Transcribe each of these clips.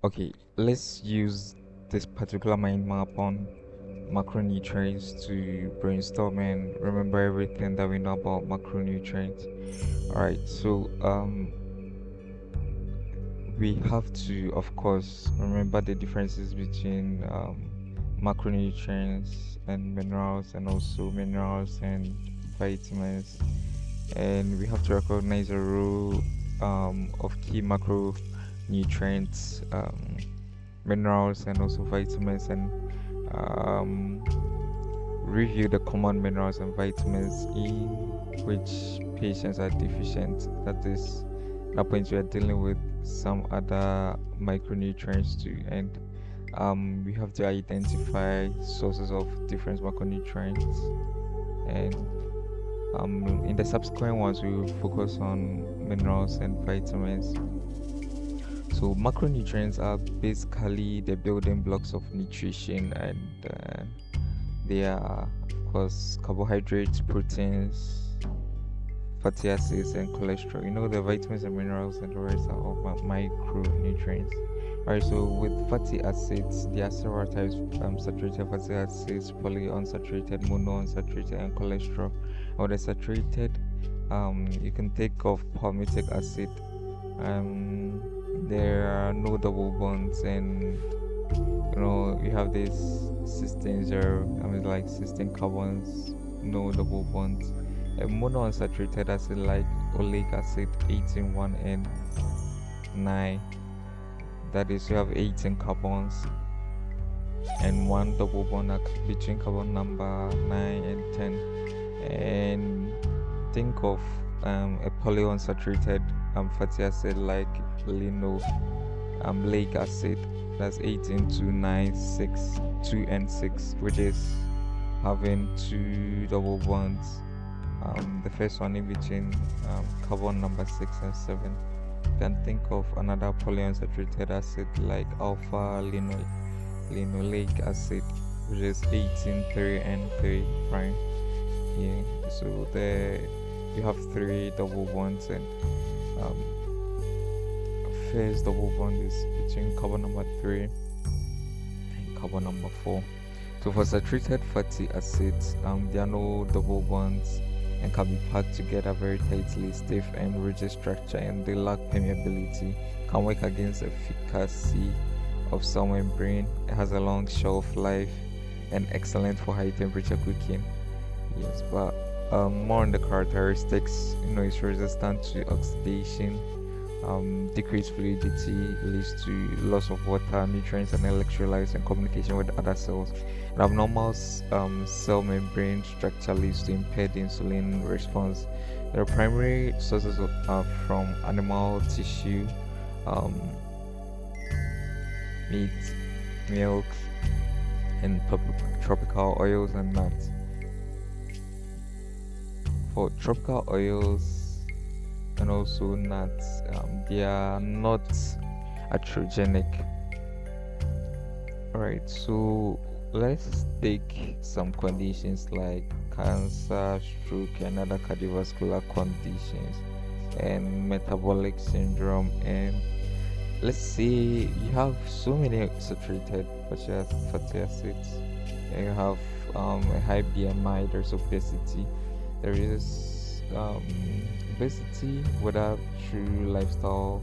Okay, let's use this particular mind map on macronutrients to brainstorm and remember everything that we know about macronutrients. All right, so we have to, of course, remember the differences between macronutrients and minerals, and also minerals and vitamins. And we have to recognize the role of key macronutrients, minerals, and also vitamins, and um, review the common minerals and vitamins in which patients are deficient. That is, that point we are dealing with some other micronutrients too, and we have to identify sources of different macronutrients, and in the subsequent ones we will focus on minerals and vitamins. So macronutrients are basically the building blocks of nutrition, and they are, of course, carbohydrates, proteins, fatty acids, and cholesterol. You know, the vitamins and minerals and the rest are all micronutrients. Alright, so with fatty acids, there are several types: saturated fatty acids, polyunsaturated, monounsaturated, and cholesterol. Or the saturated, you can think of palmitic acid. There are no double bonds, and you have this cysteine zero, like cysteine carbons, no double bonds. A monounsaturated acid like oleic acid, 18 and 9, that is, you have 18 carbons and one double bond between carbon number 9 and 10. And think of a polyunsaturated fatty acid like linoleic acid, that's 18 to 9, 6, 2 and 6, which is having two double bonds, the first one in between carbon number 6 and 7. You can think of another polyunsaturated acid like alpha linoleic acid, which is 18, 3 and 3 prime. Yeah, so there you have three double bonds, and first double bond is between carbon number 3 and carbon number 4. So for saturated fatty acids, there are no double bonds and can be packed together very tightly, stiff and rigid structure, and they lack permeability, can work against the efficacy of cell membrane. It has a long shelf life and excellent for high temperature cooking. Yes, but more on the characteristics, it's resistant to oxidation, decreased fluidity, leads to loss of water, nutrients, and electrolytes, and communication with other cells. And abnormal cell membrane structure leads to impaired insulin response. The primary sources are from animal tissue, meat, milk, and tropical oils and nuts. For tropical oils and also nuts, they are not atherogenic. Alright, so let's take some conditions like cancer, stroke, and other cardiovascular conditions, and metabolic syndrome. And let's say you have so many saturated fatty acids, and you have a high BMI, there's obesity. There is obesity, whether through lifestyle,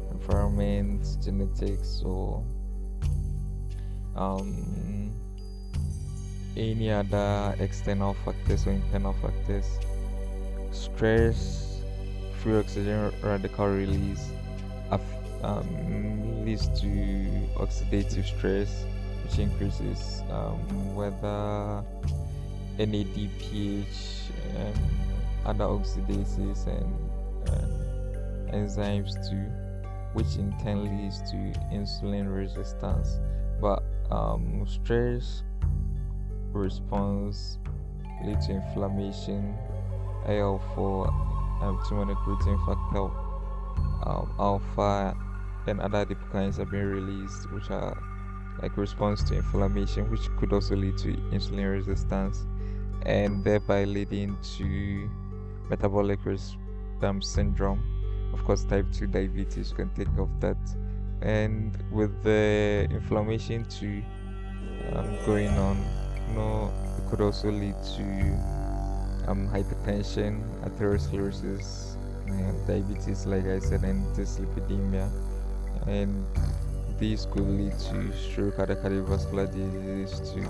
environment, genetics, or any other external factors or internal factors. Stress, free oxygen radical release leads to oxidative stress, which increases whether NADPH and other oxidases and enzymes too, which in turn leads to insulin resistance. But stress response leads to inflammation, IL-4, tumor necrotin factor alpha, and other adipokines are being released, which are like response to inflammation, which could also lead to insulin resistance, and thereby leading to metabolic syndrome. Of course, type 2 diabetes, you can think of that, And with the inflammation too going on, it could also lead to hypertension, atherosclerosis, diabetes, like I said, and dyslipidemia. And these could lead to stroke, other cardiovascular diseases too.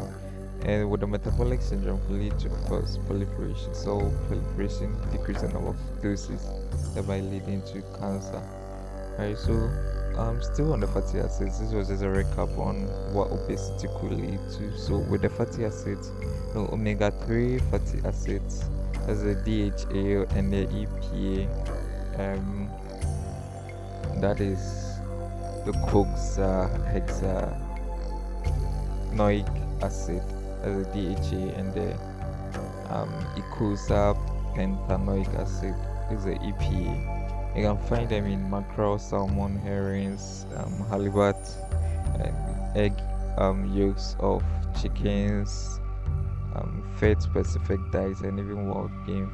And with the metabolic syndrome could lead to, of course, proliferation. So proliferation decrease the number of doses, thereby leading to cancer. Alright, so still on the fatty acids. This was just a recap on what obesity could lead to. So with the fatty acids, omega-3 fatty acids, as the DHA and the EPA, that is the hexanoic acid, as the DHA, and the eicosapentaenoic acid is the EPA. You can find them in mackerel, salmon, herrings, halibut, and egg yolks of chickens, fed-specific diets, and even wild game.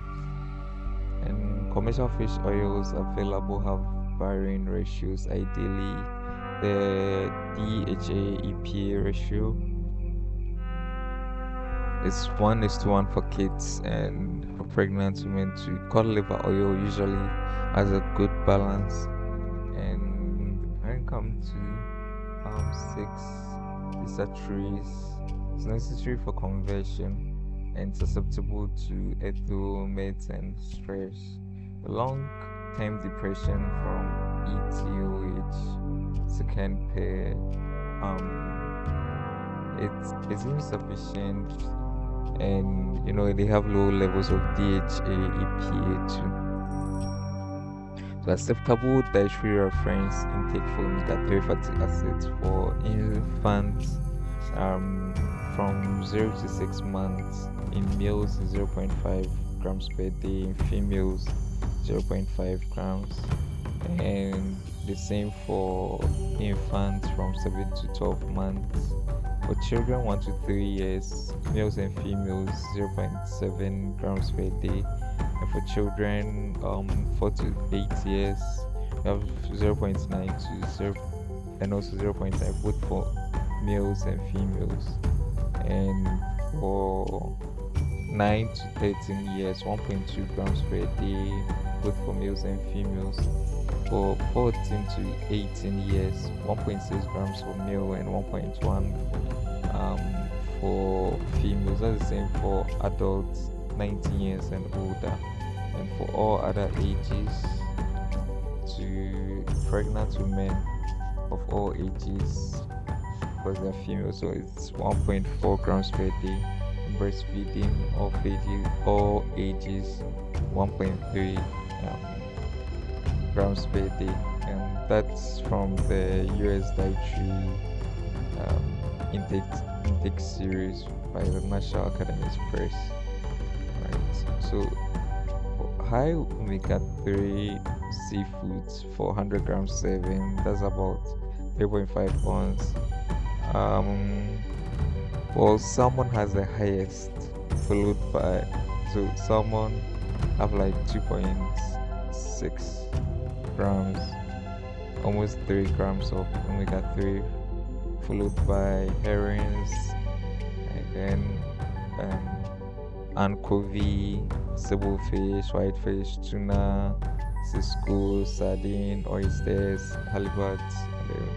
And commercial fish oils available have varying ratios. Ideally, the DHA EPA ratio is 1:1 for kids, and for pregnant women too. Cod liver oil usually has a good balance. And when it comes to 6 desaturates, it's necessary for conversion and susceptible to ethylmates and stress. Long-term depression from ETOH second pair, it's insufficient, and they have low levels of DHA, EPA too. So acceptable dietary reference intake for omega-3 fatty acids for infants from 0 to 6 months. In males, 0.5 grams per day. In females, 0.5 grams. And the same for infants from 7 to 12 months. For children 1 to 3 years, males and females, 0.7 grams per day. And for children 4 to 8 years, we have 0.9 to 0, and also 0.9 both for males and females. And for 9 to 13 years, 1.2 grams per day, both for males and females. For 14 to 18 years, 1.6 grams for male and 1.1 for females. That's the same for adults 19 years and older. And for all other ages, to pregnant women of all ages, because they're female, so it's 1.4 grams per day. Breastfeeding of all ages, 1.3 grams per day. And that's from the US Dietary intake series by the National Academies Press. Right. So high omega-3 seafoods for 100 grams serving, that's about 3.5 ounces. Well, salmon has the highest, followed by, so salmon have like 2.6 grams, almost 3 grams of omega-3, followed by herrings, and then anchovy, sablefish, whitefish, tuna, cisco, sardine, oysters, halibut, and then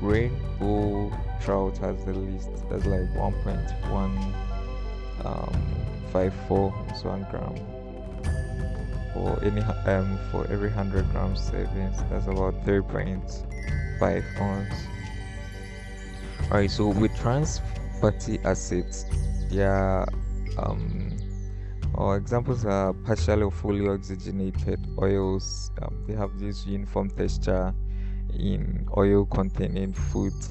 rainbow trout has the least. That's like 1.154, so 1 gram for every 100 grams servings. That's about 3.5 ounces. Alright, so with trans fatty acids, our examples are partially or fully oxygenated oils. They have this uniform texture in oil containing foods,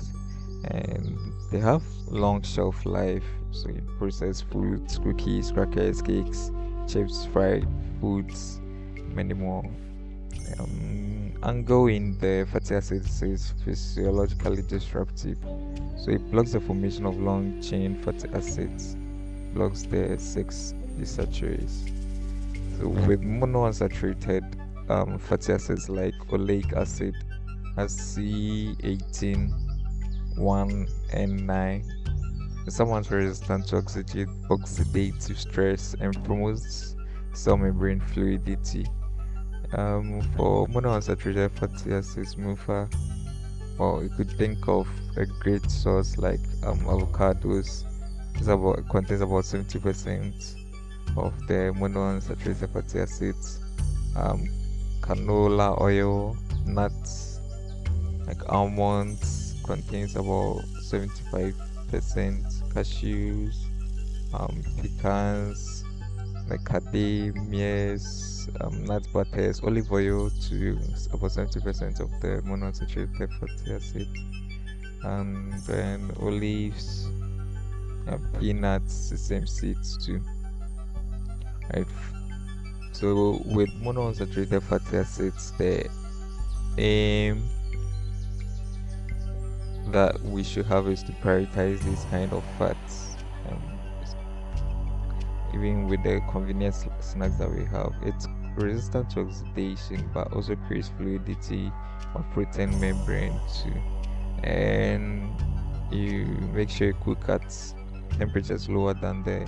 and they have long shelf life. So in processed foods, cookies, crackers, cakes, chips, fried foods, many more. Angle in the fatty acids is physiologically disruptive, so it blocks the formation of long chain fatty acids, blocks the 6 desaturates. So with monounsaturated fatty acids like oleic acid, as C18, 1, and 9. Someone's resistant to oxidative stress and promotes cell membrane fluidity. For monounsaturated fatty acids, MUFA, well, you could think of a great source like avocados. Contains about 70% of the monounsaturated fatty acids. Um, Canola oil, nuts like almonds contains about 75%. Cashews, pecans, like macadamias, nut butters, olive oil to about 70% of the monounsaturated fatty acids, and then olives, peanuts, sesame seeds too. Right. So with monounsaturated fatty acids, the aim that we should have is to prioritize these kind of fats. Even with the convenient snacks that we have, it's resistant to oxidation but also creates fluidity of protein membrane too. And you make sure you cook at temperatures lower than the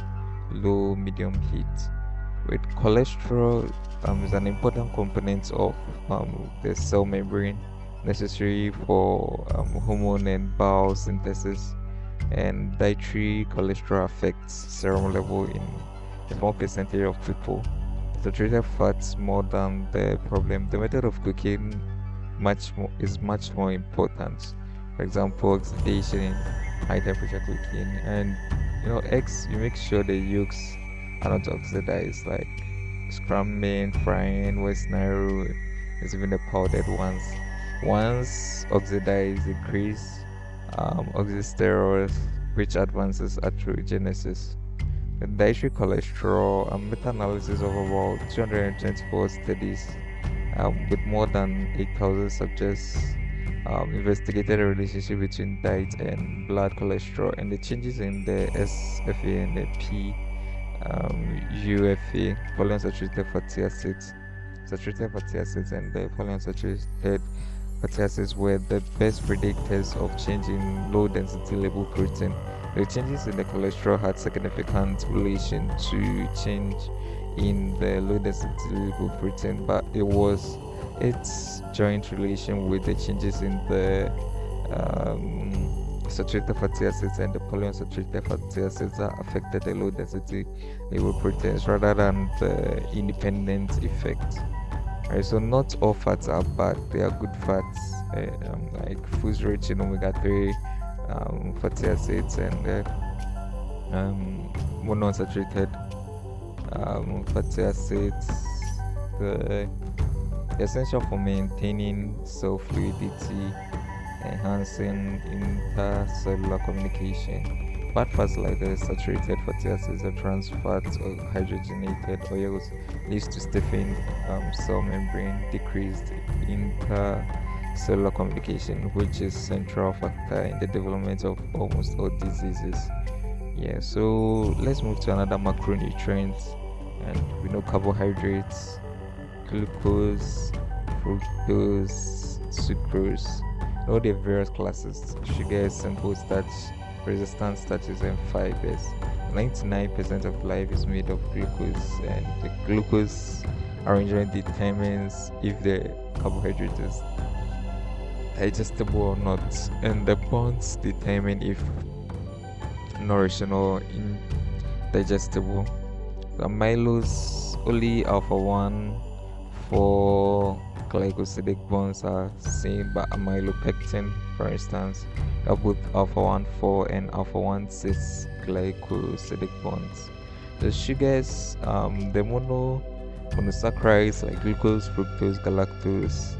low medium heat. With cholesterol, is an important component of the cell membrane necessary for hormone and bowel synthesis, and dietary cholesterol affects serum level in a small percentage of people. Saturated fats more than the problem. The method of cooking is much more important. For example, oxidation, high temperature cooking, and eggs. You make sure the yolks are not oxidized, like scrambling, frying, West Nile is even the powdered ones. Once oxidized, increase oxysterols, which advances atherogenesis. The dietary cholesterol, meta-analysis of about 224 studies with more than 8,000 subjects investigated a relationship between diet and blood cholesterol and the changes in the SFA and the UFA, polyunsaturated fatty acids. Saturated fatty acids and the polyunsaturated fatty acids were the best predictors of change in low density lipoprotein. The changes in the cholesterol had significant relation to change in the low density lipoprotein, but it was its joint relation with the changes in the saturated fatty acids and the polyunsaturated fatty acids that affected the low density lipoproteins rather than the independent effect. Right, so not all fats are bad, they are good fats, like foods rich in omega-3 fatty acids and monounsaturated fatty acids. The essential for maintaining cell fluidity, enhancing intercellular communication. Bad fats like the saturated fatty acids, the trans fats, or hydrogenated oils leads to stiffened cell membrane, decreased intercellular communication, which is central factor in the development of almost all diseases. Yeah, so let's move to another macronutrient, and we know carbohydrates, glucose, fructose, sucrose, all the various classes: sugar, simple starch, resistant starches, and fibers. 99% of life is made of glucose, and the glucose arrangement determines if the carbohydrate is digestible or not, and the bonds determine if nourishing or indigestible. The amylose, only alpha 1 for glycosidic bonds are seen, but amylopectin, for instance, have both alpha 1 4 and alpha 1 6 glycosidic bonds. The sugars, the monosaccharides like glucose, fructose, galactose,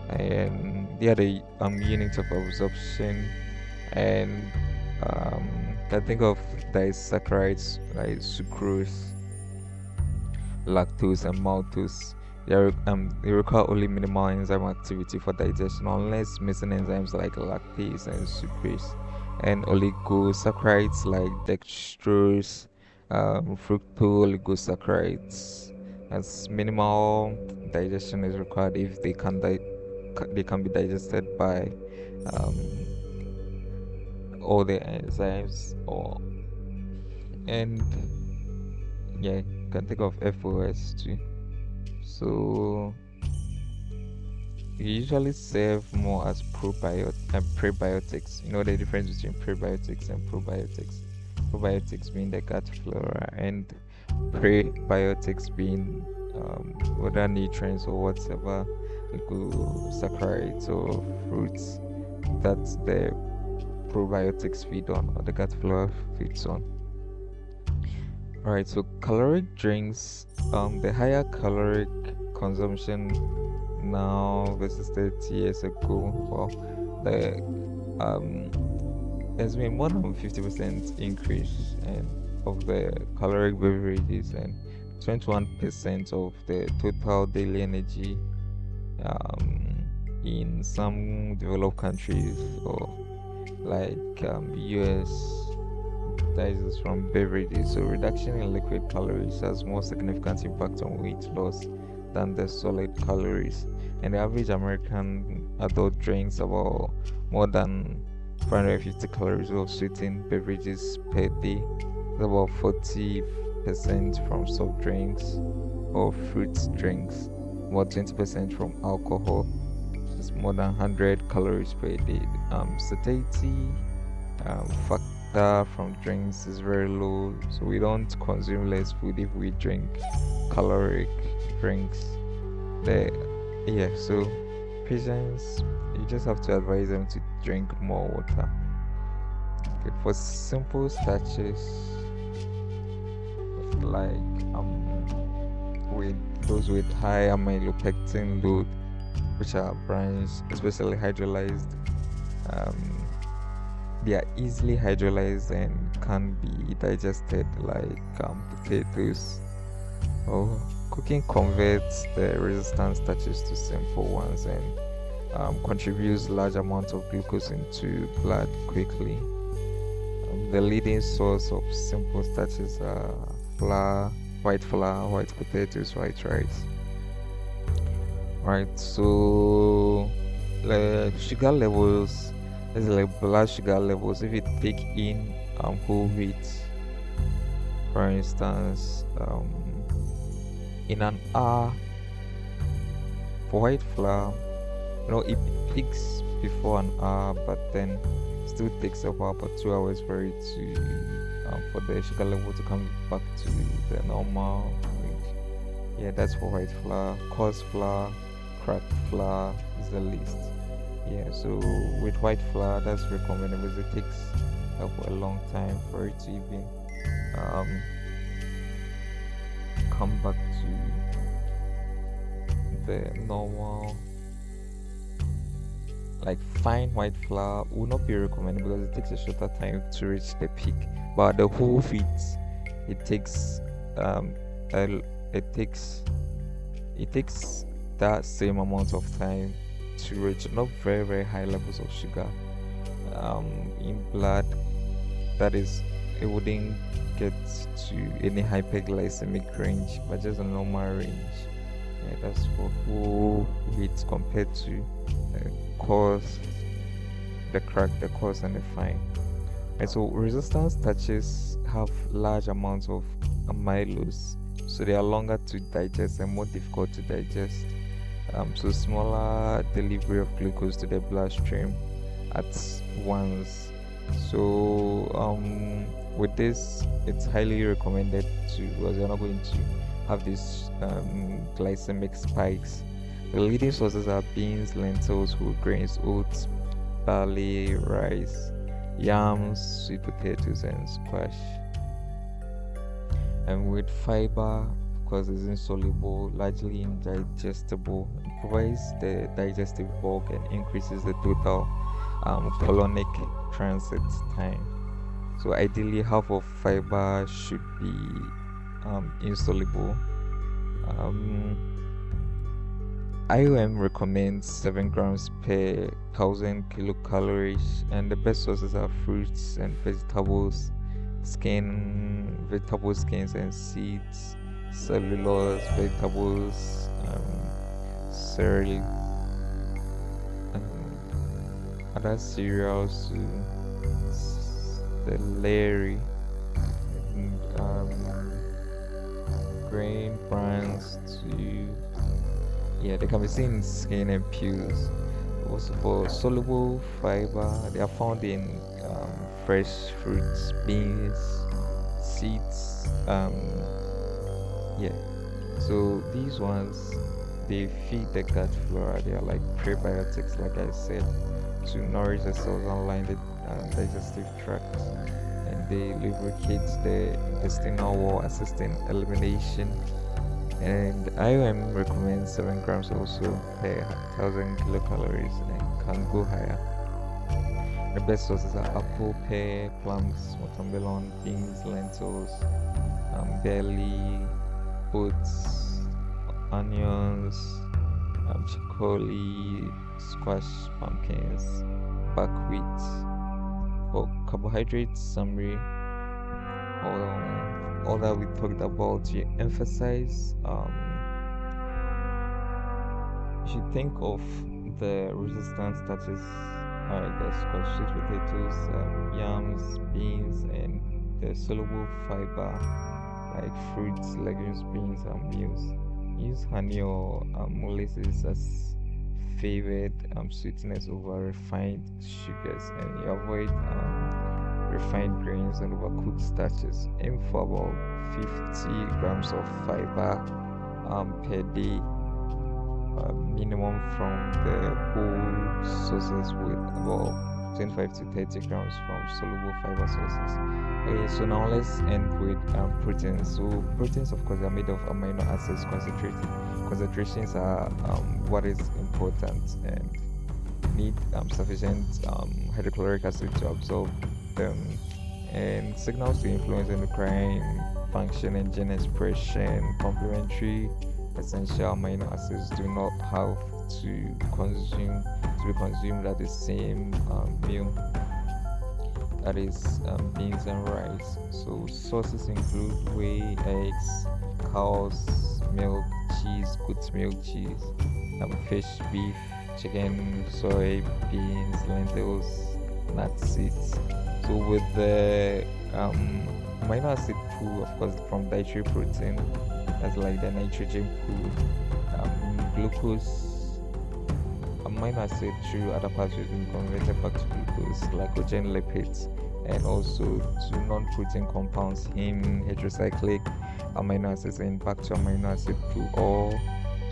and they are the units of absorption, and can think of disaccharides like sucrose, lactose, and maltose. They require only minimal enzyme activity for digestion, unless missing enzymes like lactase and sucrase. And oligosaccharides like dextrose, fructooligosaccharides. As minimal digestion is required if they can they can be digested by um, all the enzymes, or and yeah, you can think of FOS too. So we usually serve more as prebiotics. You know the difference between prebiotics and probiotics. Probiotics being the gut flora, and prebiotics being other nutrients or whatever, saccharides or fruits that the probiotics feed on, or the gut flora feeds on. Alright, so caloric drinks, the higher caloric consumption now versus 30 years ago, well, there's been more than 50% increase of the caloric beverages, and 21% of the total daily energy in some developed countries, or like US, that is from beverages. So reduction in liquid calories has more significant impact on weight loss than the solid calories. And the average American adult drinks about more than 450 calories of sweetened beverages per day. It's about 40% from soft drinks or fruit drinks, about 20% from alcohol. It's more than 100 calories per day. Satiety factor from drinks is very low, so we don't consume less food if we drink caloric drinks. So patients, you just have to advise them to drink more water. Okay, for simple starches, like with those with high amylopectin load, which are branched, especially hydrolyzed, they are easily hydrolyzed and can be digested, like potatoes. Or cooking converts the resistant starches to simple ones, and contributes large amounts of glucose into blood quickly. The leading source of simple starches are white flour, white potatoes, white rice. Right, so the sugar levels is like blood sugar levels. If you take in whole wheat, for instance, in an hour for white flour, it peaks before an hour, but then still takes about 2 hours for it to for the sugar level to come back to the normal range. Yeah, that's for white flour. Coarse flour, cracked flour is the least. Yeah, so with white flour, that's recommended because it takes a long time for it to even come back to the normal. Like fine white flour will not be recommended because it takes a shorter time to reach the peak. But the whole wheat, it takes it takes that same amount of time to reach not very very high levels of sugar in blood. That is, it wouldn't get to any hyperglycemic range, but just a normal range. Yeah, that's for whole wheat compared to coarse, the cracked, the coarse, and the fine. And so resistant starches have large amounts of amylose, so they are longer to digest and more difficult to digest. So smaller delivery of glucose to the bloodstream at once. So with this, it's highly recommended because you're not going to have these glycemic spikes. The leading sources are beans, lentils, whole grains, oats, barley, rice, yams, sweet potatoes, and squash. And with fiber, because it's insoluble, largely indigestible, it provides the digestive bulk and increases the total colonic transit time. So ideally, half of fiber should be insoluble. IOM recommends 7 grams per 1,000 kilocalories, and the best sources are fruits and vegetables, vegetable skins and seeds, cellulose, vegetables, cereal. other cereals to celery and grain brands to, yeah, they can be seen in skin and peels. Also for soluble fiber, they are found in fresh fruits, beans, seeds. Yeah. So these ones, they feed the gut flora. They are like prebiotics, like I said, to nourish the cells and line the digestive tract, and they lubricate the intestinal wall, assisting elimination. And IOM recommends 7 grams also per 1,000 kilocalories and can go higher. The best sources are apple, pear, plums, watermelon, beans, lentils, barley, oats, onions, chicory, squash, pumpkins, buckwheat. For carbohydrates summary, all that we talked about, you emphasize, you should think of the resistant starches, the squash, sweet potatoes, yams, beans, and the soluble fiber like fruits, legumes, beans, and meals. Use honey or molasses as favored sweetness over refined sugars, and you avoid refined grains and overcooked starches. Aim for about 50 grams of fiber per day, minimum from the whole sources, with about 25 to 30 grams from soluble fiber sources. Okay, so now let's end with proteins. So proteins, of course, are made of amino acids concentrated. Concentrations are what is important, and need sufficient hydrochloric acid to absorb them, and signals to influence endocrine function and gene expression. Complementary essential amino acids do not have to be consumed at the same meal, that is beans and rice. So sources include whey, eggs, cows milk, cheese, goat's milk, cheese, fish, beef, chicken, soy, beans, lentils, nuts, seeds. So with the amino acid pool, of course, from dietary protein, that's like the nitrogen pool, glucose, amino acid through other pathways being converted back to glucose, glycogen, lipids, and also to non-protein compounds, heme, heterocyclic amino acids, and back to amino acid pool, or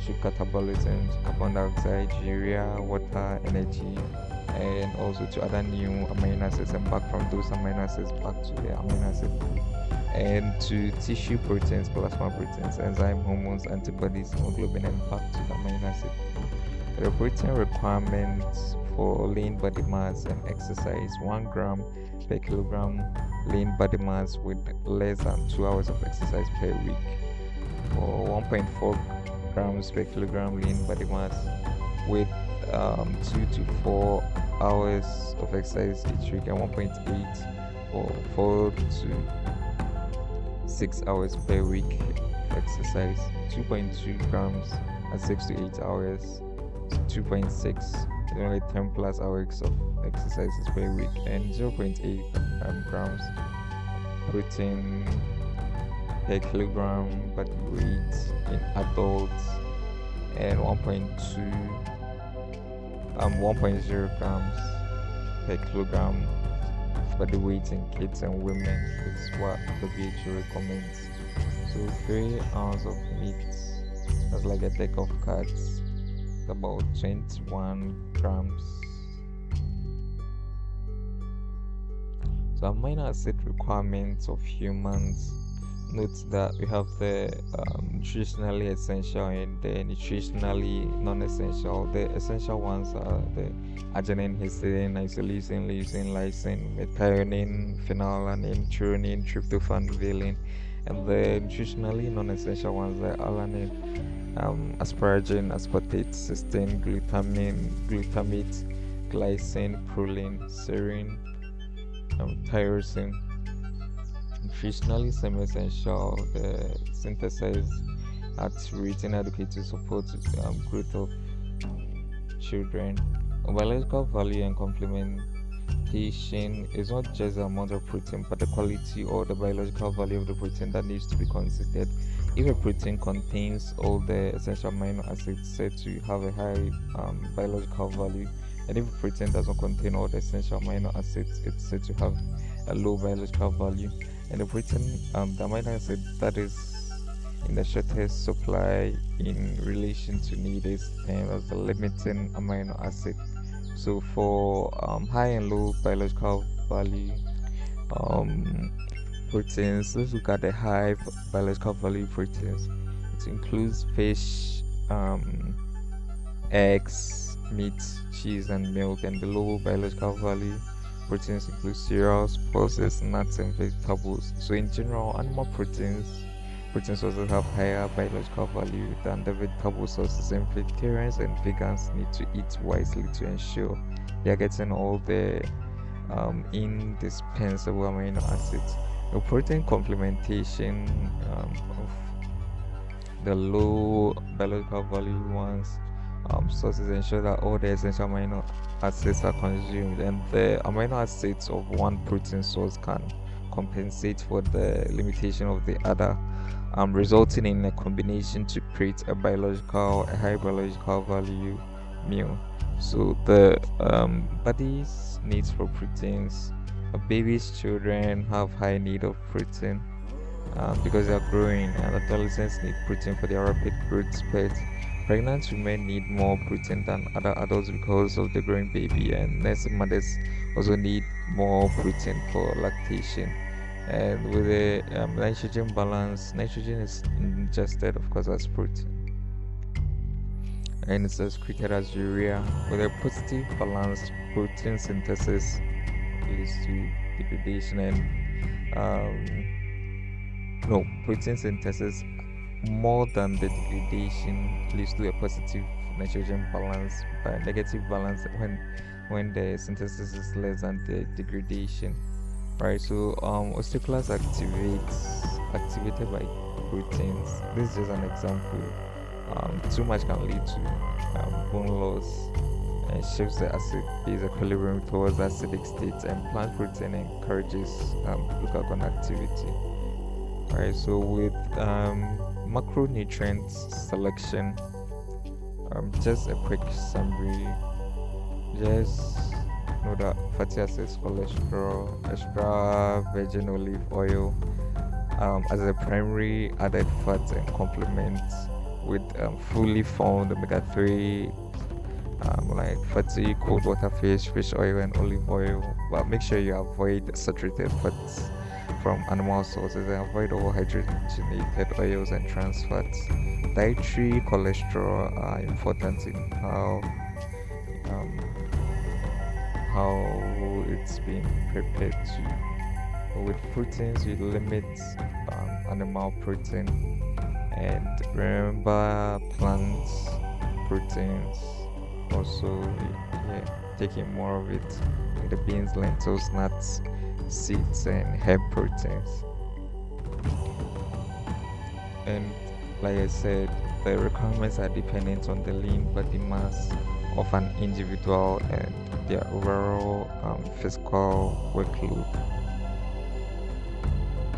through catabolism, carbon dioxide, urea, water, energy, and also to other new amino acids, and back from those amino acids back to the amino acid pool, and to tissue proteins, plasma proteins, enzyme, hormones, antibodies, hemoglobin, and back to the amino acid pool. The protein requirements for lean body mass and exercise: 1 gram per kilogram lean body mass with less than 2 hours of exercise per week, or 1.4 grams per kilogram lean body mass with 2 to 4 hours of exercise each week, and 1.8 or 4 to 6 hours per week exercise. 2.2 grams at 6 to 8 hours, 2.6 only 10 plus hours of exercises per week, and 0.8 grams protein per kilogram body weight in adults, and 1.0 grams per kilogram body weight in kids and women is what the WHO recommends. So 3 ounces of meat, that's like a deck of cards, about 21 grams. So amino acid requirements of humans. Note that we have the nutritionally essential and the nutritionally non-essential. The essential ones are the adenine, histidine, isoleucine, leucine, lysine, methionine, phenylalanine, threonine, tryptophan, valine. And the nutritionally non-essential ones are alanine, asparagine, aspartate, cysteine, glutamate, glycine, proline, serine, tyrosine. Nutritionally semi-essential, the synthesized at rate inadequate to support growth of children. Biological value and complementation is not just the amount of protein, but the quality or the biological value of the protein that needs to be considered. If a protein contains all the essential amino acids, said to have a high biological value, and if a protein doesn't contain all the essential amino acids, it's said to have a low biological value. And the protein, the amino acid that is in the shortest supply in relation to need is termed as the limiting amino acid. So for high and low biological value um, proteins, let's look at the high biological value proteins. It includes fish, eggs, meat, cheese, and milk. And the low biological value proteins include cereals, pulses, nuts, and vegetables. So in general, animal protein sources have higher biological value than the vegetable sources, and vegetarians and vegans need to eat wisely to ensure they are getting all the indispensable amino acids. The protein complementation of the low biological value ones sources ensure that all the essential amino acids are consumed, and the amino acids of one protein source can compensate for the limitation of the other, resulting in a combination to create a high biological value meal. So the body's needs for proteins. Babies, children have high need of protein because they are growing, and adolescents need protein for their rapid growth spurt. Pregnant women need more protein than other adults because of the growing baby, and nursing mothers also need more protein for lactation. And with the nitrogen balance, nitrogen is ingested, of course, as protein, and it's excreted as urea. With a positive balance, protein synthesis leads to degradation, and no, protein synthesis more than the degradation leads to a positive nitrogen balance, but negative balance when the synthesis is less than the degradation. Right, so osteoclast activated by proteins. This is just an example. Too much can lead to bone loss and shifts the acid base equilibrium towards acidic states, and plant protein encourages glucagon activity. Right, so with macronutrients selection, just a quick summary. Just know that fatty acids, cholesterol, extra virgin olive oil as a primary added fat and complement with fully formed omega-3 like fatty cold water fish oil, and olive oil. But make sure you avoid saturated fats from animal sources and avoid all hydrogenated oils and trans fats. Dietary cholesterol are important in um, how it's been prepared to. With proteins, you limit animal protein, and remember plant proteins. Also, yeah, taking more of it in the beans, lentils, nuts, seeds, and herb proteins. And like I said, the requirements are dependent on the lean body mass of an individual and their overall physical workload.